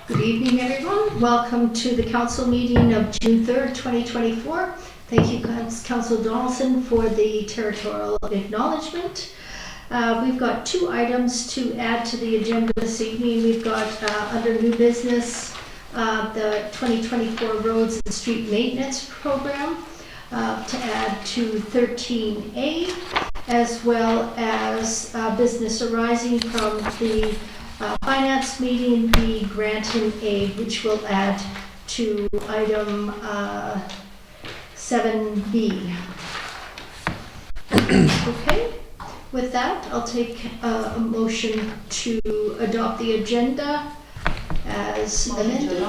Good evening, everyone. Welcome to the council meeting of June 3rd, 2024. Thank you, Councillor Donaldson, for the territorial acknowledgement. We've got two items to add to the agenda this evening. We've got under new business, the 2024 Roads and Street Maintenance Program to add to 13A, as well as business arising from the finance meeting, the granting aid, which will add to item 7B. Okay, with that, I'll take a motion to adopt the agenda as amended.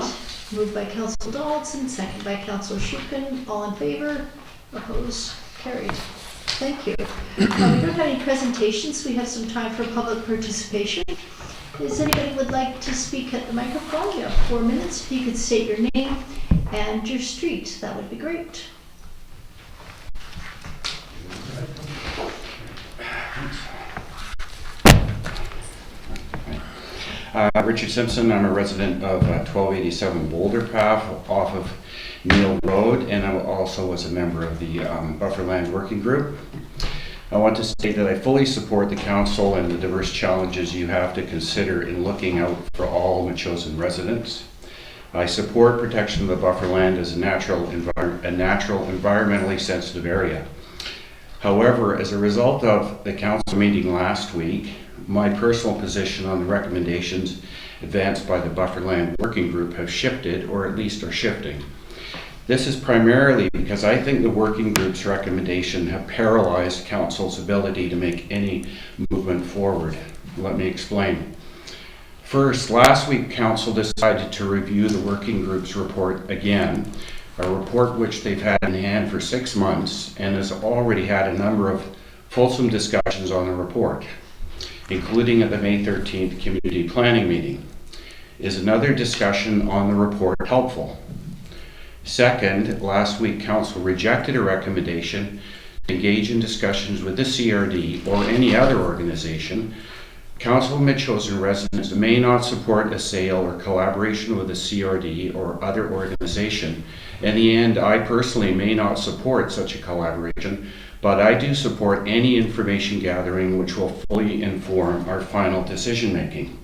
Moved by Councillor Donaldson, second by Councillor Schuppen. All in favor? Opposed? Carried. Thank you. We don't have any presentations. We have some time for public participation. Does anybody would like to speak at the microphone? You have 4 minutes. If you could state your name and your street, that would be great. Richard Simpson. I'm a resident of 1287 Boulder Path off of Neil Road, and I also was a member of the Bufferland Working Group. I want to state that I fully support the council and the diverse challenges you have to consider in looking out for all Metchosin residents. I support protection of the bufferland as a natural environmentally sensitive area. However, as a result of the council meeting last week, my personal position on the recommendations advanced by the Bufferland Working Group have shifted, or at least are shifting. This is primarily because I think the working group's recommendation have paralyzed council's ability to make any movement forward. Let me explain. First, last week council decided to review the working group's report again, a report which they've had in hand for 6 months and has already had a number of fulsome discussions on the report, including at the May 13th community planning meeting. Is another discussion on the report helpful? Second, last week council rejected a recommendation to engage in discussions with the CRD or any other organization. Council Metchosin residents may not support a sale or collaboration with a CRD or other organization. In the end, I personally may not support such a collaboration, but I do support any information gathering which will fully inform our final decision making.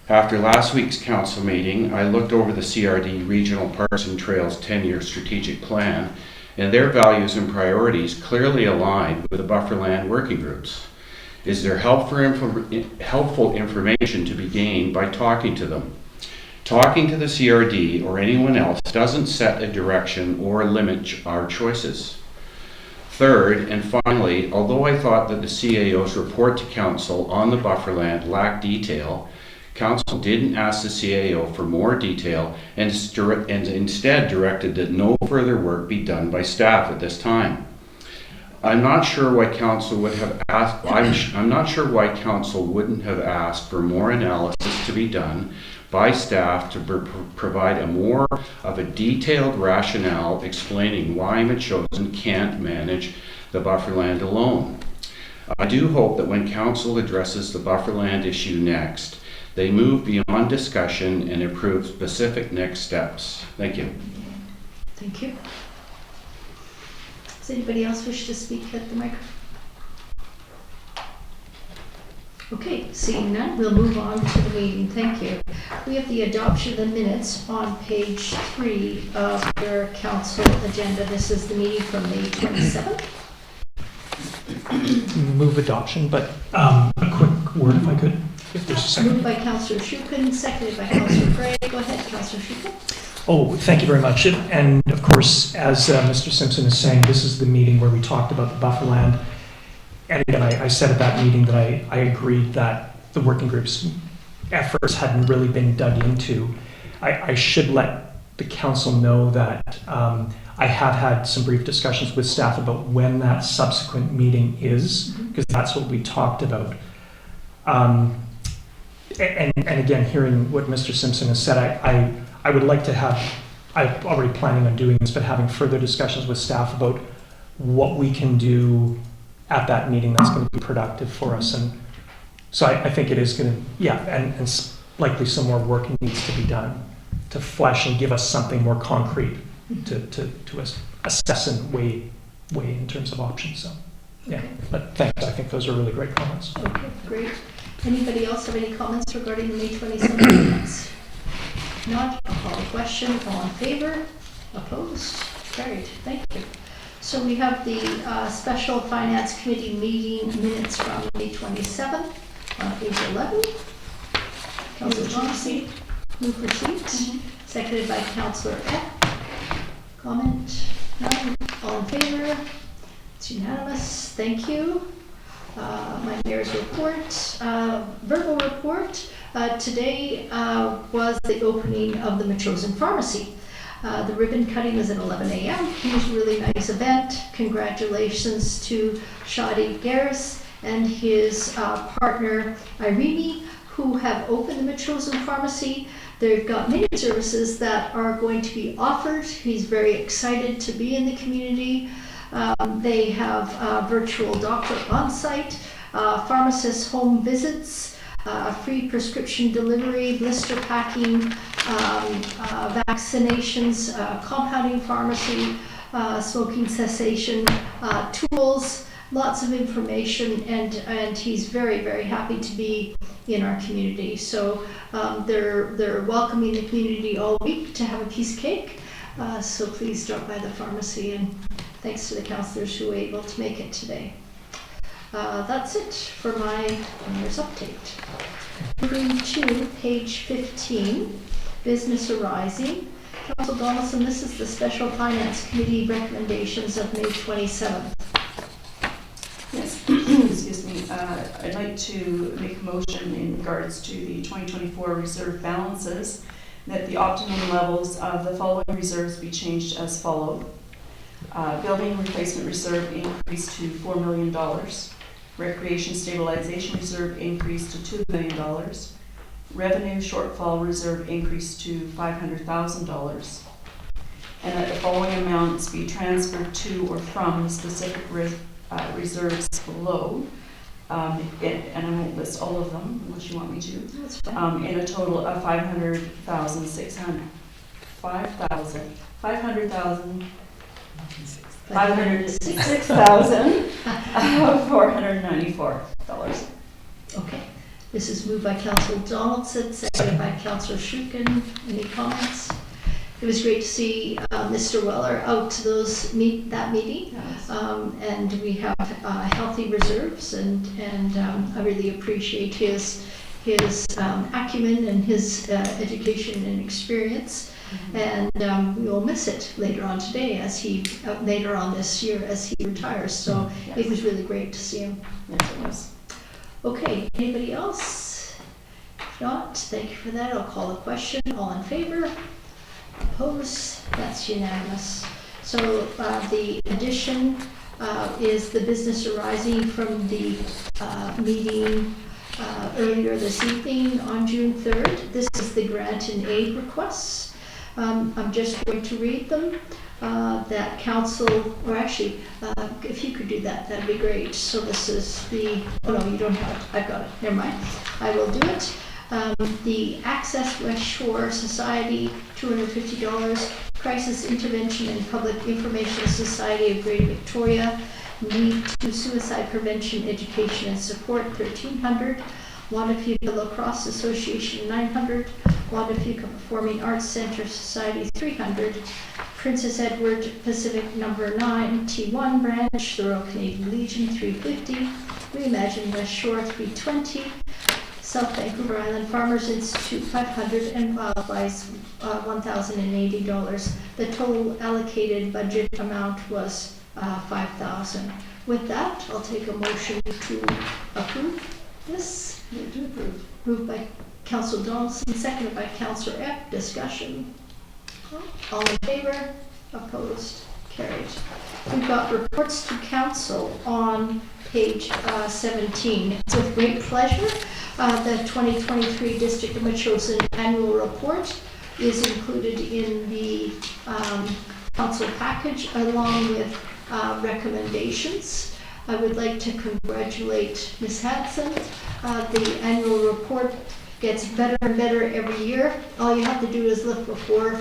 After last week's council meeting, I looked over the CRD Regional Parks and Trails 10-year strategic plan, and their values and priorities clearly align with the Bufferland Working Groups. Is there helpful information to be gained by talking to them? Talking to the CRD or anyone else doesn't set a direction or limit our choices. Third, and finally, although I thought that the CAO's report to council on the Bufferland lacked detail, council didn't ask the CAO for more detail and instead directed that no further work be done by staff at this time. I'm not sure why council would have asked. I'm not sure why council wouldn't have asked for more analysis to be done by staff to provide a more of a detailed rationale explaining why Metchosin can't manage the bufferland alone. I do hope that when council addresses the bufferland issue next, they move beyond discussion and approve specific next steps. Thank you. Thank you. Does anybody else wish to speak at the microphone? Okay, seeing none, we'll move on to the meeting. Thank you. We have the adoption of the minutes on page 3 of your council agenda. This is the meeting from May 27th. Move adoption, but a quick word if I could. If there's a second. Moved by Councillor Schuppen, seconded by Councillor Gray. Go ahead, Councillor Schuppen. Oh, thank you very much. And of course, as Mr. Simpson is saying, this is the meeting where we talked about the bufferland. And again, I said at that meeting that I agreed that the working group's efforts hadn't really been dug into. I should let the council know that I have had some brief discussions with staff about when that subsequent meeting is, because that's what we talked about. And again, hearing what Mr. Simpson has said, I would like to have, I'm already planning on doing this, but having further discussions with staff about what we can do at that meeting that's going to be productive for us. And so I think it is going to, yeah, and likely some more work needs to be done to flesh and give us something more concrete to assess and weigh in terms of options. So, yeah, Okay. but thanks. I think those are really great comments. Okay, great. Anybody else have any comments regarding the May 27th minutes? Not, I'll call the question. All in favor? Opposed? Carried. Thank you. So we have the Special Finance Committee meeting minutes from May 27th on page 11. Councillor Johnson, move receipt. Seconded by Councillor Eck. Comment? None. All in favor? It's unanimous. Thank you. My mayor's report, verbal report. Today was the opening of the Metchosin Pharmacy. The ribbon cutting was at 11 a.m. It was a really nice event. Congratulations to Shadi Garris and his partner Irene, who have opened the Metchosin Pharmacy. They've got many services that are going to be offered. He's very excited to be in the community. They have virtual doctor on site, pharmacist home visits, free prescription delivery, blister packing, vaccinations, compounding pharmacy, smoking cessation, tools, lots of information, and he's very, very happy to be in our community. So they're welcoming the community all week to have a piece of cake. So please drop by the pharmacy, and thanks to the councillors who were able to make it today. That's it for my mayor's update. Moving to page 15, business arising. Councillor Donaldson, this is the Special Finance Committee recommendations of May 27th. Yes, excuse me. I'd like to make a motion in regards to the 2024 reserve balances, that the optimum levels of the following reserves be changed as follows. Building replacement reserve increased to $4 million. Recreation stabilization reserve increased to $2 million. Revenue shortfall reserve increased to $500,000. And that the following amounts be transferred to or from specific reserves below. And I won't list all of them unless you want me to. That's fine. In a total of $506,494. Okay. This is moved by Councillor Donaldson, seconded by Councillor Shukin. Any comments? It was great to see Mr. Weller out to that meeting, Yes. and we have healthy reserves, and I really appreciate his acumen and his education and experience. And we will miss it later on today later on this year as he retires. So Yes. it was really great to see him. Yes, it was. Okay, anybody else? If not, thank you for that. I'll call the question. All in favor? Opposed? That's unanimous. So the addition is the business arising from the meeting earlier this evening on June 3rd. This is the grant and aid requests. I'm just going to read them. That council, or actually, if you could do that, that'd be great. So this is oh no, you don't have it. I've got it. Never mind. I will do it. The Access West Shore Society, $250. Crisis Intervention and Public Information Society of Greater Victoria, Need to Suicide Prevention, Education and Support, $1,300. Wandafuka Lacrosse Association, $900. Wandafuka Performing Arts Center Society, $300. Princess Edward Pacific Number 9 T1 branch, the Royal Canadian Legion, $350. Reimagine West Shore, $320. South Vancouver Island Farmers Institute, $500, and Wildlife, $1,080. The total allocated budget amount was $5,000. With that, I'll take a motion to approve this. Move to approve. Moved by Councillor Donaldson, seconded by Councillor Eck. Discussion. All in favor? Opposed? Carried. We've got reports to council on page 17. It's with great pleasure. The 2023 District of Metchosin Annual Report is included in the council package along with recommendations. I would like to congratulate Ms. Hanson. The annual report gets better and better every year. All you have to do is look before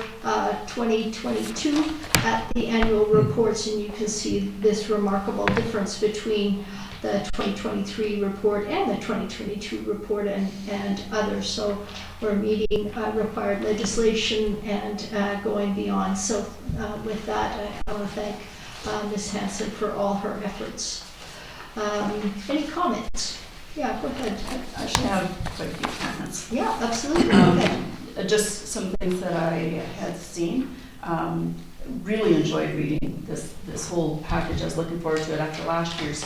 2022 at the annual reports, and you can see this remarkable difference between the 2023 report and the 2022 report and others. So we're meeting required legislation and going beyond. So with that, I want to thank Ms. Hanson for all her efforts. Any comments? Yeah, go ahead. I actually have quite a few comments. Yeah, absolutely. Go ahead. Just some things that I had seen. Really enjoyed reading this whole package. I was looking forward to it after last year's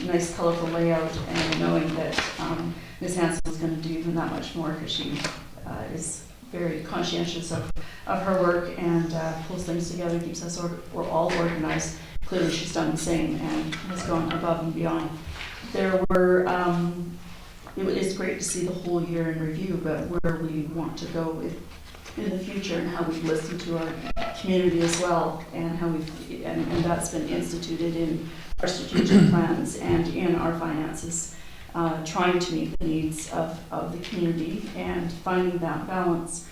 nice colorful layout, and knowing that Ms. Hanson is going to do even that much more, because she is very conscientious of her work and pulls things together, keeps us we're all organized. Clearly she's done the same and has gone above and beyond. There were, it's great to see the whole year in review, but where we want to go in the future, and how we've listened to our community as well, and how and that's been instituted in our strategic plans and in our finances, trying to meet the needs of the community and finding that balance.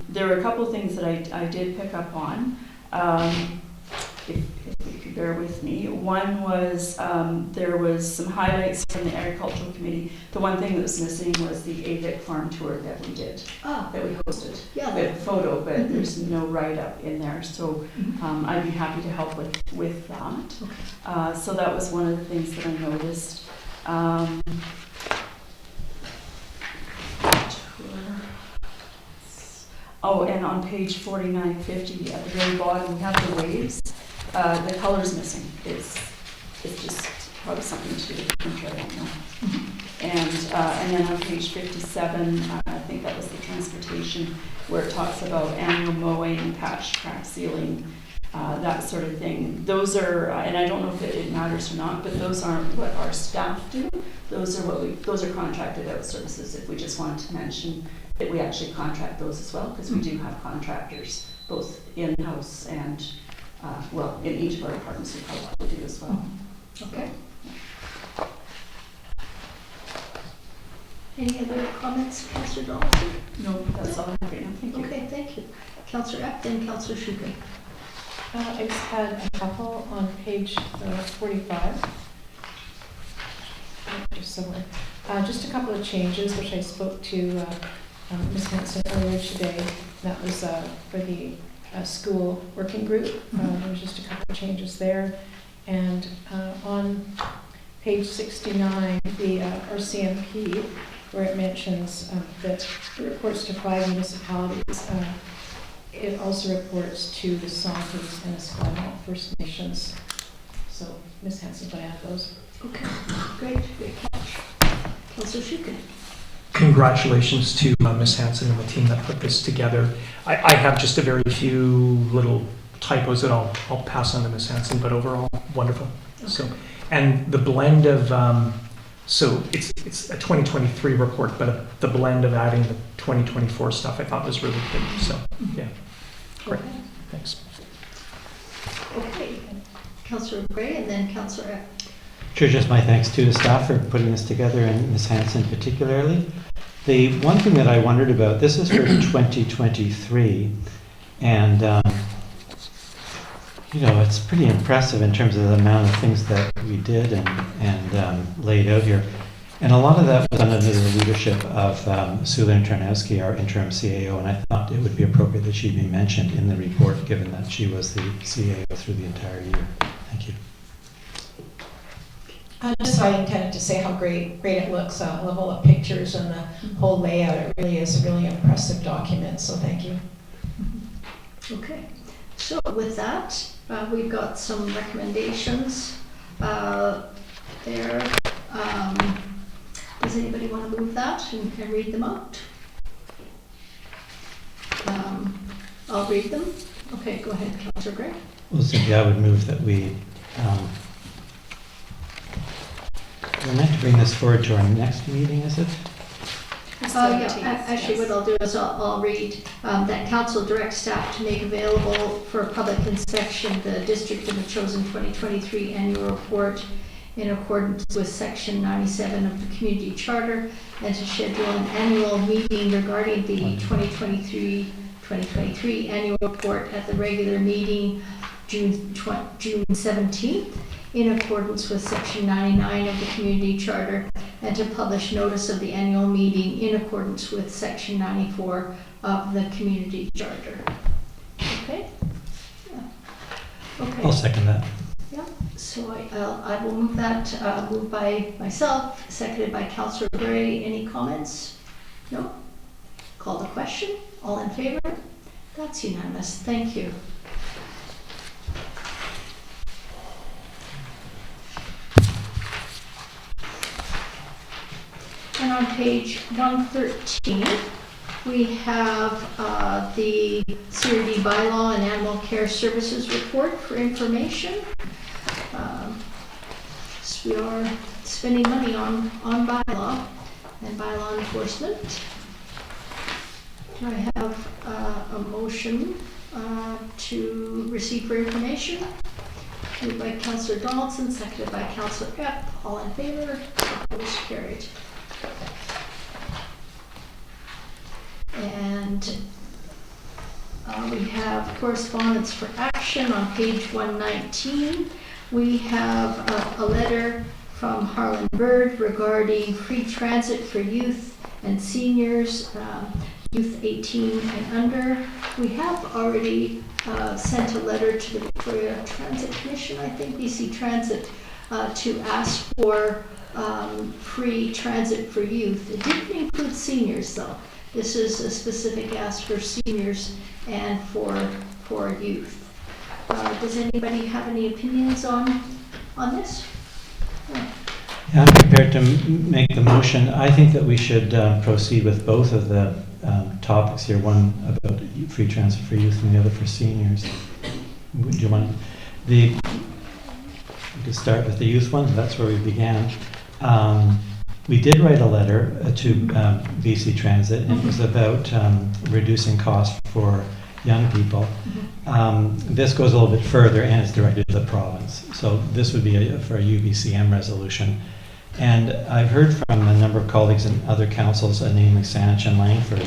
There were a couple of things that I did pick up on. If you could bear with me. One was there was some highlights from the Agricultural Committee. The one thing that was missing was the AVIC farm tour that we did, that we hosted. Yeah. With photo, but there's no write-up in there, so I'd be happy to help with that. Okay. So that was one of the things that I noticed. Oh, and on page 4950 at the very bottom, we have the waves. The color's missing. It's just probably something to control, I don't know. And then on page 57, I think that was the transportation, where it talks about annual mowing, patch, crack sealing, that sort of thing. Those are, and I don't know if it matters or not, but those aren't what our staff do. Those are contracted out services. If we just wanted to mention that we actually contract those as well, because we do have contractors both in-house and in each of our departments we probably do as well. Okay. Any other comments, Councillor Donaldson? No, that's all I have right now. Thank you. Okay, thank you. Councillor Epp, then Councillor Shukin. I just had a couple on page 45. Just somewhere. Just a couple of changes, which I spoke to Ms. Hanson earlier today. That was for the school working group. There was just a couple of changes there. And on page 69, the RCMP, where it mentions that it reports to 5 municipalities, it also reports to the Saunters and Esquimalt First Nations. So Ms. Hanson, I have those. Okay, great catch. Councillor Shukin. Congratulations to Ms. Hanson and the team that put this together. I have just a very few little typos that I'll pass on to Ms. Hanson, but overall, wonderful. Okay. So, and the blend of, so it's a 2023 report, but the blend of adding the 2024 stuff I thought was really good. So, yeah, great. Okay. Thanks. Okay, Councillor Gray and then Councillor Epp. Sure, just my thanks to the staff for putting this together, and Ms. Hanson particularly. The one thing that I wondered about, this is for 2023, and it's pretty impressive in terms of the amount of things that we did and laid out here. And a lot of that was under the leadership of Sue Lynn-Tarnowski, our interim CAO, and I thought it would be appropriate that she be mentioned in the report, given that she was the CAO through the entire year. Thank you. Just I intended to say how great it looks. Level of pictures and the whole layout. It really is a really impressive document. So thank you. Okay, so with that, we've got some recommendations there. Does anybody want to move that and read them out? I'll read them. Okay, go ahead, Councillor Gray. Well, Cynthia, I would move that we're meant to bring this forward to our next meeting, is it? Actually, what I'll do is I'll read that council directs staff to make available for public inspection the District of Metchosin 2023 annual report in accordance with Section 97 of the Community Charter, and to schedule an annual meeting regarding the 2023 annual report at the regular meeting June 17th, in accordance with Section 99 of the Community Charter, and to publish notice of the annual meeting in accordance with Section 94 of the Community Charter. Okay? Yeah. Okay. I'll second that. So I will move that, moved by myself, seconded by Councillor Gray. Any comments? No? Call the question. All in favor? That's unanimous. Thank you. And on page 113, we have the CRD Bylaw and Animal Care Services Report for information. So we are spending money on bylaw and bylaw enforcement. Do I have a motion to receive for information? Moved by Councillor Donaldson, seconded by Councillor Epp. All in favor? Opposed? Carried. And we have correspondence for action on page 119. We have a letter from Harlan Bird regarding free transit for youth and seniors, youth 18 and under. We have already sent a letter to the Victoria Transit Commission, I think, BC Transit, to ask for free transit for youth. It didn't include seniors, though. This is a specific ask for seniors and for youth. Does anybody have any opinions on this? Yeah, I'm prepared to make the motion. I think that we should proceed with both of the topics here, one about free transit for youth and the other for seniors. Do you want we could start with the youth one? That's where we began. We did write a letter to BC Transit, and it was about reducing costs for young people. This goes a little bit further and is directed to the province. So this would be for a UBCM resolution. And I've heard from a number of colleagues in other councils, namely Saanich and Langford,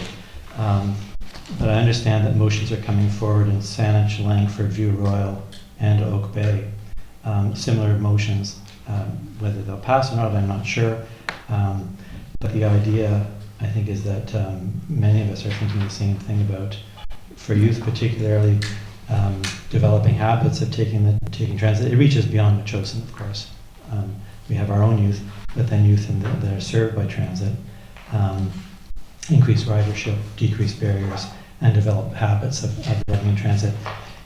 but I understand that motions are coming forward in Saanich, Langford, View Royal, and Oak Bay. Similar motions. Whether they'll pass or not, I'm not sure. But the idea, I think, is that many of us are thinking the same thing about, for youth particularly, developing habits of taking transit. It reaches beyond Metchosin, of course. We have our own youth, but then youth that are served by transit. Increase ridership, decrease barriers, and develop habits of living in transit.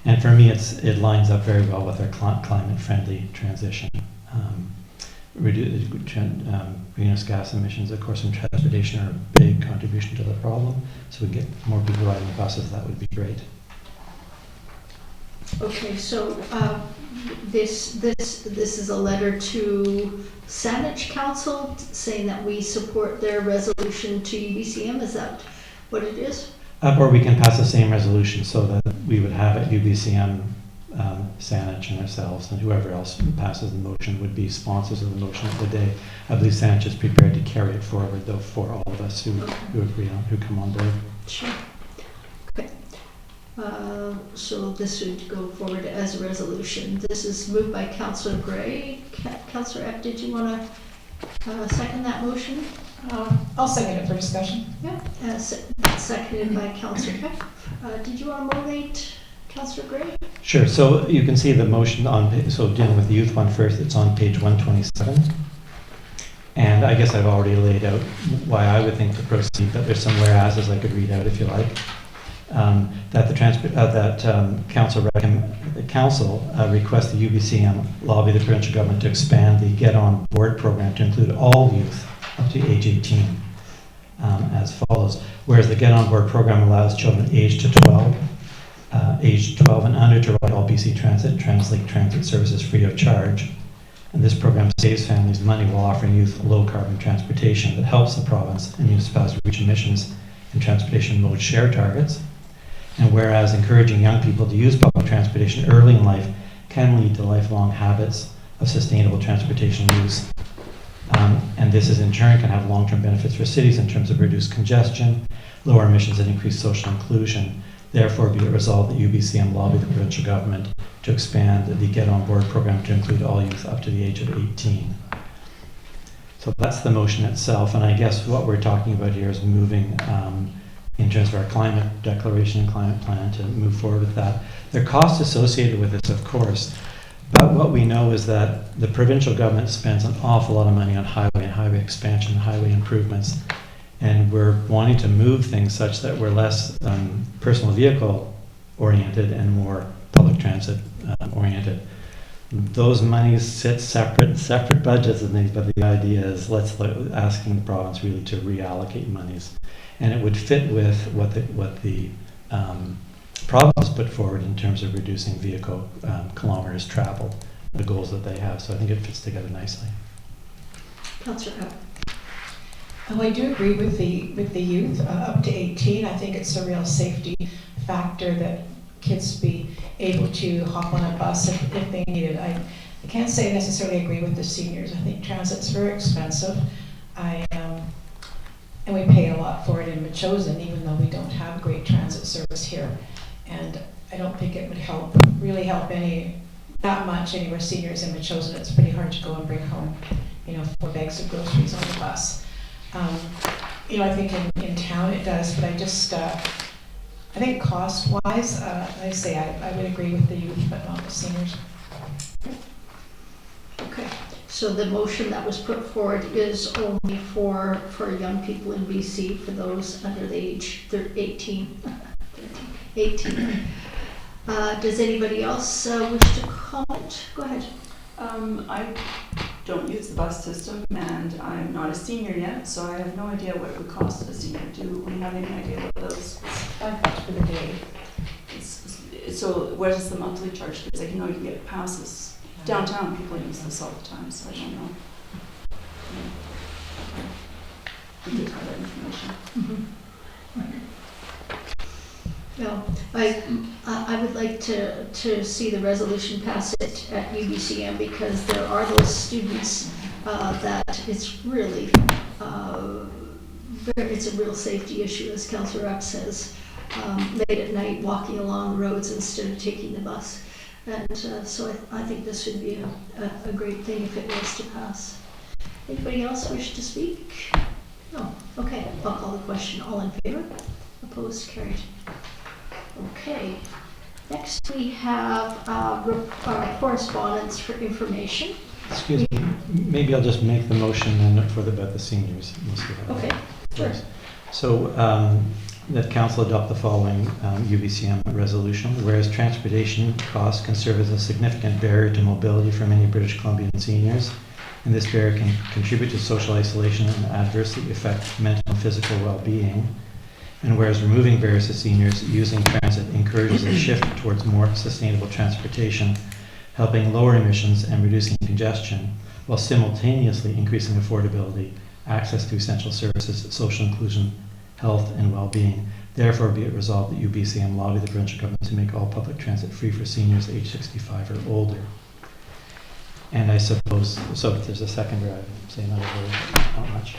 And for me, it lines up very well with our climate-friendly transition. Greenhouse gas emissions, of course, in transportation are a big contribution to the problem. So we get more people riding buses, that would be great. Okay, so this is a letter to Saanich Council saying that we support their resolution to UBCM. Is that what it is? Or we can pass the same resolution so that we would have at UBCM, Saanich and ourselves and whoever else passes the motion would be sponsors of the motion of the day. I believe Saanich is prepared to carry it forward, though, for all of us who agree on, who come on board. Sure. Okay. So this would go forward as a resolution. This is moved by Councillor Gray. Councillor Epp, did you want to second that motion? I'll second it for discussion. Yeah. Seconded by Councillor Epp. Did you want to moderate, Councillor Gray? Sure. So you can see the motion so dealing with the youth one first, it's on page 127. And I guess I've already laid out why I would think to proceed, but there's some whereases I could read out if you like. That the council requests the UBCM lobby the provincial government to expand the Get On Board program to include all youth up to age 18 as follows. Whereas the Get On Board program allows children aged 12 and under to ride all BC Transit and Translink transit services free of charge. And this program saves families money while offering youth low-carbon transportation that helps the province and municipalities reach emissions and transportation mode share targets. And whereas encouraging young people to use public transportation early in life can lead to lifelong habits of sustainable transportation use. And this is in turn can have long-term benefits for cities in terms of reduced congestion, lower emissions, and increased social inclusion. Therefore, be it resolved that UBCM lobby the provincial government to expand the Get On Board program to include all youth up to the age of 18. So that's the motion itself, and I guess what we're talking about here is moving in terms of our climate declaration and climate plan to move forward with that. There are costs associated with this, of course, but what we know is that the provincial government spends an awful lot of money on highway and highway expansion, highway improvements, and we're wanting to move things such that we're less personal vehicle oriented and more public transit oriented. Those monies sit separate budgets and things, but the idea is asking the province really to reallocate monies, and it would fit with what the province put forward in terms of reducing vehicle kilometers traveled, the goals that they have. So I think it fits together nicely. Councillor Cook. Oh, I do agree with the youth up to 18. I think it's a real safety factor that kids be able to hop on a bus if they need it. I can't say I necessarily agree with the seniors. I think transit's very expensive. And we pay a lot for it in Metchosin, even though we don't have great transit service here. And I don't think it would really help that much any of our seniors in Metchosin. It's pretty hard to go and bring home, 4 bags of groceries on the bus. I think in town it does, but I think cost-wise, I would agree with the youth, but not the seniors. Okay, so the motion that was put forward is only for young people in BC, for those under the age 18. 18. Does anybody else wish to comment? Go ahead. I don't use the bus system, and I'm not a senior yet, so I have no idea what it would cost a senior. Do we have any idea what those? $5 for the day. So what is the monthly charge? Because I know you can get passes. Downtown people use this all the time, so I don't know. We could have that information. Mm-hmm. Well, I would like to see the resolution pass it at UBCM, because there are those students that it's really it's a real safety issue, as Councillor Epp says, late at night walking along roads instead of taking the bus. And so I think this would be a great thing if it was to pass. Anybody else wish to speak? No. Okay, I'll call the question. All in favor? Opposed? Carried. Okay. Next we have correspondence for information. Excuse me, maybe I'll just make the motion then about the seniors. Okay, sure. So that council adopt the following UBCM resolution. Whereas transportation costs can serve as a significant barrier to mobility for many British Columbian seniors, and this barrier can contribute to social isolation and adversely affect mental and physical well-being. And whereas removing barriers to seniors using transit encourages a shift towards more sustainable transportation, helping lower emissions and reducing congestion, while simultaneously increasing affordability, access to essential services, social inclusion, health, and well-being. Therefore, be it resolved that UBCM lobby the provincial government to make all public transit free for seniors aged 65 or older. And I suppose, so if there's a seconder, I'd say another word, not much.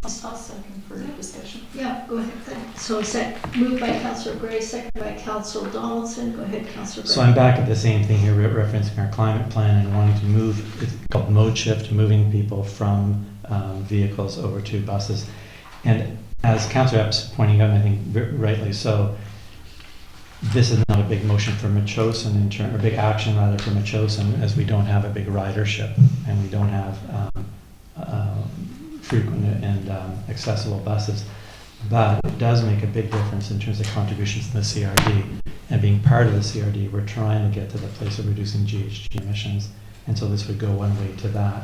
I'll second for discussion. Yeah, go ahead. So is that moved by Councillor Gray, seconded by Councillor Donaldson? Go ahead, Councillor Gray. So I'm back at the same thing here, referencing our climate plan and wanting to move, it's called mode shift, moving people from vehicles over to buses. And as Councillor Epp's pointing out, and I think rightly so, this is not a big motion for Metchosin, or big action rather for Metchosin, as we don't have a big ridership and we don't have frequent and accessible buses. But it does make a big difference in terms of contributions to the CRD. And being part of the CRD, we're trying to get to the place of reducing GHG emissions. And so this would go one way to that.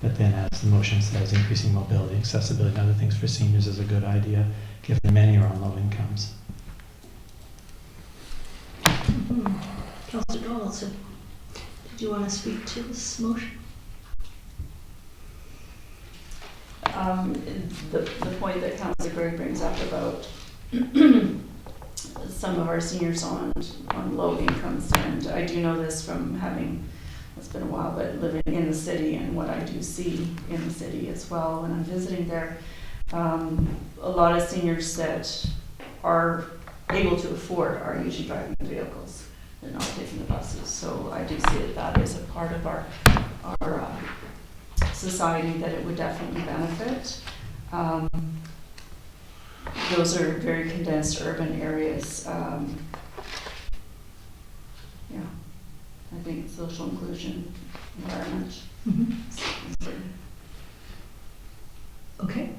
But then, as the motion says, increasing mobility, accessibility, and other things for seniors is a good idea, given many are on low incomes. Councillor Donaldson, did you want to speak to this motion? The point that Councillor Gray brings up about some of our seniors on low incomes, and I do know this from having it's been a while, but living in the city and what I do see in the city as well when I'm visiting there, a lot of seniors that are able to afford are usually driving vehicles. They're not taking the buses. So I do see that is a part of our society that it would definitely benefit. Those are very condensed urban areas. Yeah, I think social inclusion, environment. Okay.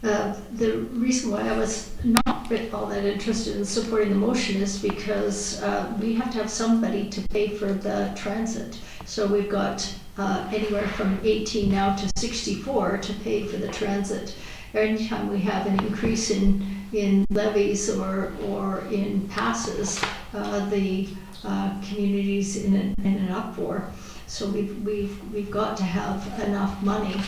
The reason why I was not all that interested in supporting the motion is because we have to have somebody to pay for the transit. So we've got anywhere from 18 now to 64 to pay for the transit. Anytime we have an increase in levies or in passes, the community's in an uproar. So we've got to have enough money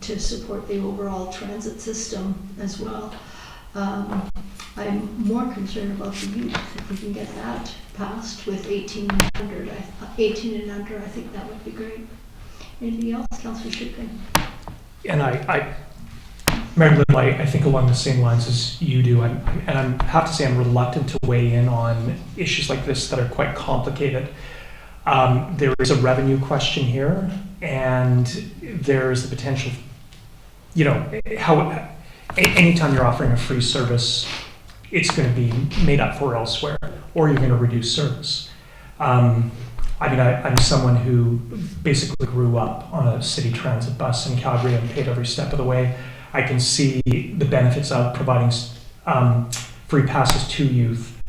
to support the overall transit system as well. I'm more concerned about the youth. If we can get that passed with 18 and under, I think that would be great. Anything else, Councillor Schuken? And Mary Lynn, I think along the same lines as you do, and I have to say I'm reluctant to weigh in on issues like this that are quite complicated. There is a revenue question here, and there's the potential, anytime you're offering a free service, it's going to be made up for elsewhere, or you're going to reduce service. I'm someone who basically grew up on a city transit bus in Calgary and paid every step of the way. I can see the benefits of providing free passes to youth,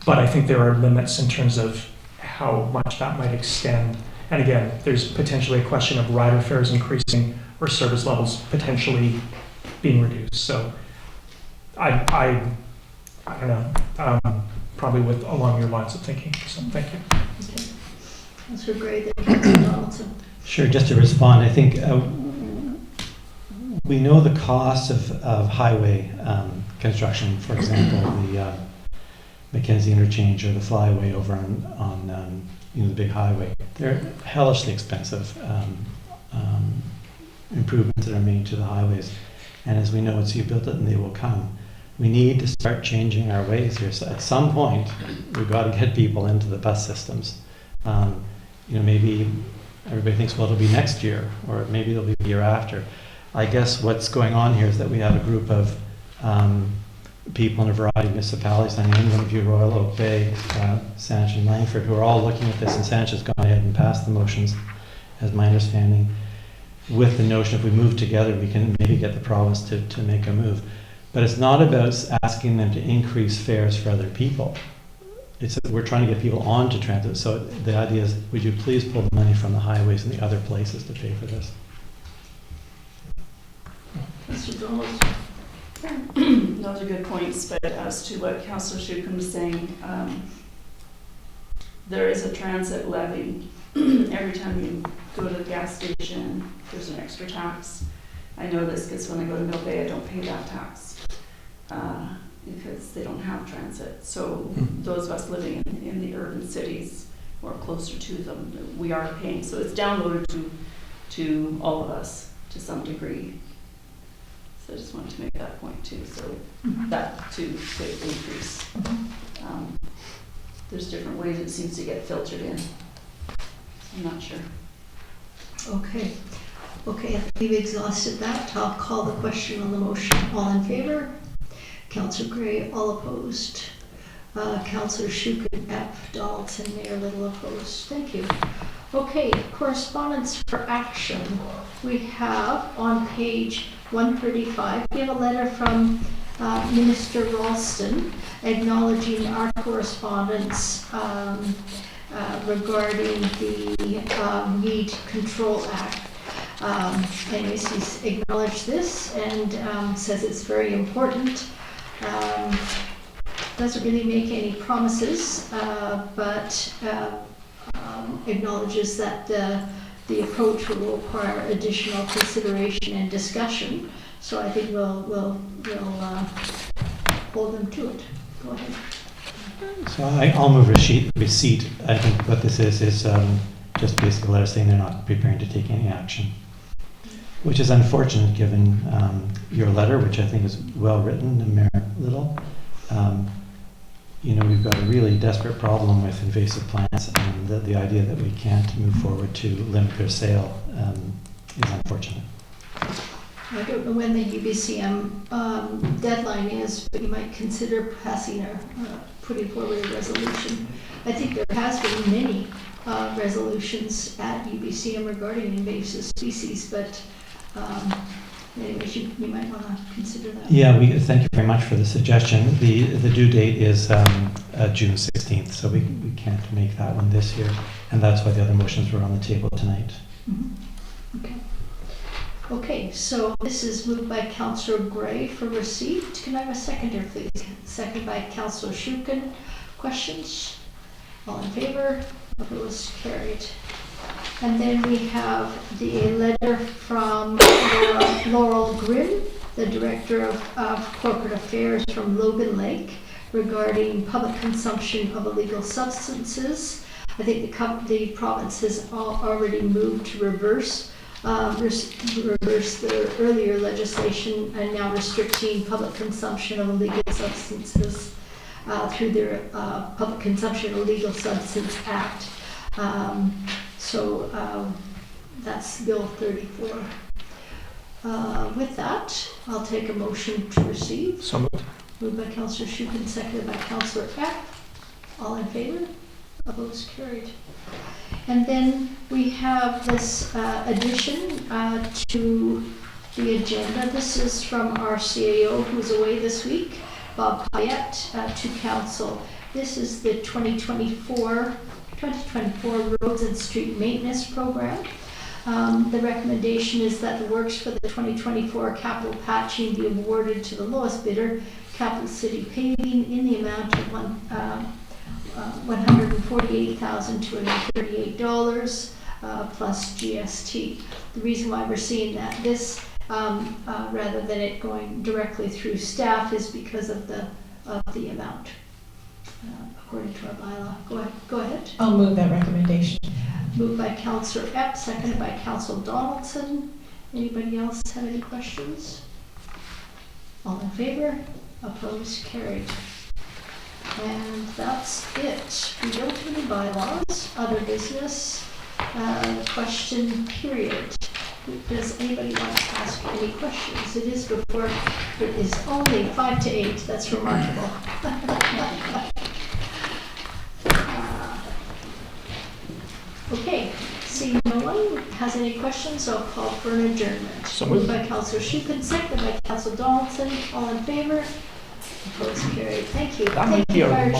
but I think there are limits in terms of how much that might extend. And again, there's potentially a question of rider fares increasing or service levels potentially being reduced. So I don't know, probably along your lines of thinking. So thank you. Okay. Councillor Gray, then Councillor Donaldson. Sure, just to respond, I think we know the cost of highway construction, for example, the Mackenzie interchange or the flyway over on the big highway. They're hellishly expensive improvements that are made to the highways. And as we know, it's you built it and they will come. We need to start changing our ways here. So at some point, we've got to get people into the bus systems. Maybe everybody thinks, well, it'll be next year, or maybe it'll be the year after. I guess what's going on here is that we have a group of people in a variety of municipalities, I named one of you, Royal Oak Bay, Saanich and Langford, who are all looking at this, and Saanich has gone ahead and passed the motions, as my understanding, with the notion if we move together, we can maybe get the province to make a move. But it's not about asking them to increase fares for other people. We're trying to get people onto transit. So the idea is, would you please pull the money from the highways and the other places to pay for this? Mr. Donaldson. Those are good points, but as to what Councillor Schuken was saying, there is a transit levy. Every time you go to the gas station, there's an extra tax. I know this because when I go to Mill Bay, I don't pay that tax because they don't have transit. So those of us living in the urban cities or closer to them, we are paying. So it's downloaded to all of us to some degree. So I just wanted to make that point too. So that too could increase. There's different ways it seems to get filtered in. I'm not sure. Okay, I think we've exhausted that. I'll call the question on the motion. All in favor? Councillor Gray, all opposed. Councillor Schuken, F. Donaldson, Mayor Little opposed. Thank you. Okay, correspondence for action. We have on page 135, we have a letter from Minister Ralston acknowledging our correspondence regarding the Weed Control Act. Anyways, he's acknowledged this and says it's very important. Doesn't really make any promises, but acknowledges that the approach will require additional consideration and discussion. So I think we'll hold them to it. Go ahead. So I'll move receipt. I think what this is just just basically a letter saying they're not preparing to take any action, which is unfortunate given your letter, which I think is well written, and Mayor Little. We've got a really desperate problem with invasive plants, and the idea that we can't move forward to limit their sale is unfortunate. I don't know when the UBCM deadline is, but you might consider putting forward a resolution. I think there has been many resolutions at UBCM regarding invasive species, but anyways, you might want to consider that. Yeah, thank you very much for the suggestion. The due date is June 16th, so we can't make that one this year, and that's why the other motions were on the table tonight. Mm-hmm. Okay, so this is moved by Councillor Gray for receipt. Can I have a seconder, please? Second by Councillor Shukin. Questions? All in favor? Opposed? Carried. And then we have the letter from Laurel Grimm, the Director of Corporate Affairs from Logan Lake, regarding public consumption of illegal substances. I think the province has already moved to reverse the earlier legislation and now restricting public consumption of illegal substances through their Public Consumption Illegal Substance Act. So that's Bill 34. With that, I'll take a motion to receive. So moved. Moved by Councillor Shukin, seconded by Councillor F. All in favor? Opposed? Carried. And then we have this addition to the agenda. This is from our CAO, who's away this week, Bob Payette, to Council. This is the 2024 Roads and Street Maintenance Program. The recommendation is that the works for the 2024 capital patching be awarded to the lowest bidder, Capital City Paving, in the amount of $148,238 plus GST. The reason why we're seeing this rather than it going directly through staff is because of the amount, according to our bylaw. Go ahead. I'll move that recommendation. Moved by Councillor Epp, seconded by Councillor Donaldson. Anybody else have any questions? All in favor? Opposed? Carried. And that's it. We don't have any bylaws, other business, question period. Does anybody want to ask any questions? It is before, it is only 5 to 8. That's remarkable. Okay, seeing no one has any questions, I'll call for an adjournment. So moved moved. by Councillor Shukin, seconded by Councillor Donaldson. All in favor? Opposed? Carried. Thank you. That might be a modern